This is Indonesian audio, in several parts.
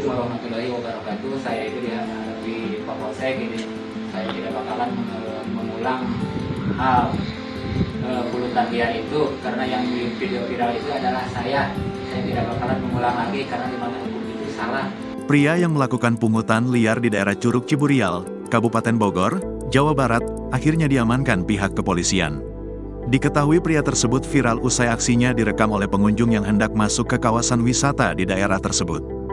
Assalamualaikum warahmatullahi wabarakatuh. Saya itu di Polsek ini. Saya tidak bakalan mengulang hal polutan liar itu, karena yang di video viral itu adalah saya. Saya tidak bakalan mengulang lagi karena di mana hukum itu salah. Pria yang melakukan pungutan liar di daerah Curug Ciburial, Kabupaten Bogor, Jawa Barat, akhirnya diamankan pihak kepolisian. Diketahui pria tersebut viral usai aksinya direkam oleh pengunjung yang hendak masuk ke kawasan wisata di daerah tersebut.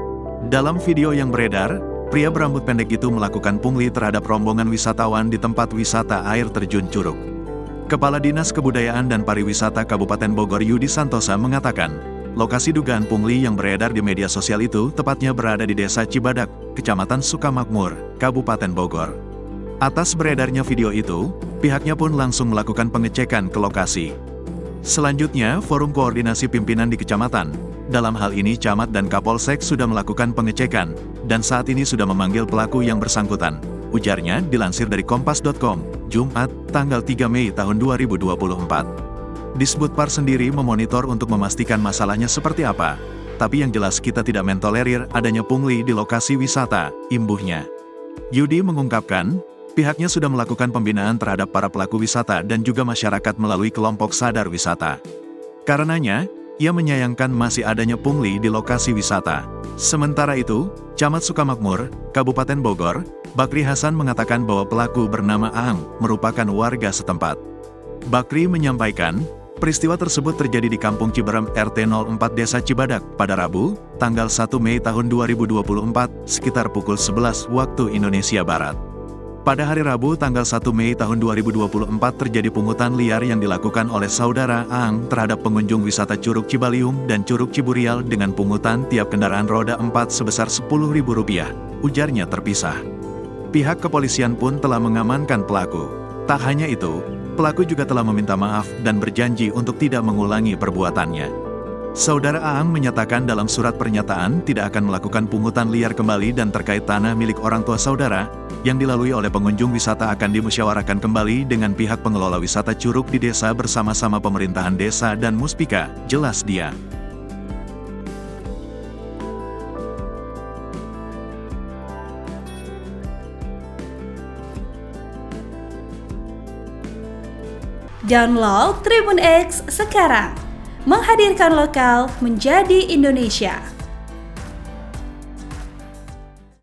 Dalam video yang beredar, pria berambut pendek itu melakukan pungli terhadap rombongan wisatawan di tempat wisata air terjun Curug. Kepala Dinas Kebudayaan dan Pariwisata Kabupaten Bogor Yudi Santosa mengatakan, lokasi dugaan pungli yang beredar di media sosial itu tepatnya berada di Desa Cibadak, Kecamatan Sukamakmur, Kabupaten Bogor. Atas beredarnya video itu, pihaknya pun langsung melakukan pengecekan ke lokasi. Selanjutnya, Forum Koordinasi Pimpinan di Kecamatan, dalam hal ini Camat dan Kapolsek sudah melakukan pengecekan, dan saat ini sudah memanggil pelaku yang bersangkutan. Ujarnya dilansir dari Kompas.com, Jumat, tanggal 3 Mei tahun 2024. Disbudpar sendiri memonitor untuk memastikan masalahnya seperti apa, tapi yang jelas kita tidak mentolerir adanya pungli di lokasi wisata, imbuhnya. Yudi mengungkapkan, pihaknya sudah melakukan pembinaan terhadap para pelaku wisata dan juga masyarakat melalui kelompok sadar wisata. Karenanya, ia menyayangkan masih adanya pungli di lokasi wisata. Sementara itu, Camat Sukamakmur, Kabupaten Bogor, Bakri Hasan mengatakan bahwa pelaku bernama Aang merupakan warga setempat. Bakri menyampaikan, peristiwa tersebut terjadi di Kampung Ciberem RT 04 Desa Cibadak pada Rabu, tanggal 1 Mei tahun 2024, sekitar pukul 11 waktu Indonesia Barat. Pada hari Rabu tanggal 1 Mei tahun 2024 terjadi pungutan liar yang dilakukan oleh saudara Aang terhadap pengunjung wisata Curug Cibaliung dan Curug Ciburial dengan pungutan tiap kendaraan roda 4 sebesar Rp10.000, ujarnya terpisah. Pihak kepolisian pun telah mengamankan pelaku. Tak hanya itu, pelaku juga telah meminta maaf dan berjanji untuk tidak mengulangi perbuatannya. Saudara Aang menyatakan dalam surat pernyataan tidak akan melakukan pungutan liar kembali dan terkait tanah milik orang tua saudara, yang dilalui oleh pengunjung wisata akan dimusyawarahkan kembali dengan pihak pengelola wisata Curug di desa bersama-sama pemerintahan desa dan Muspika, jelas dia. Download Tribun X sekarang, menghadirkan lokal menjadi Indonesia.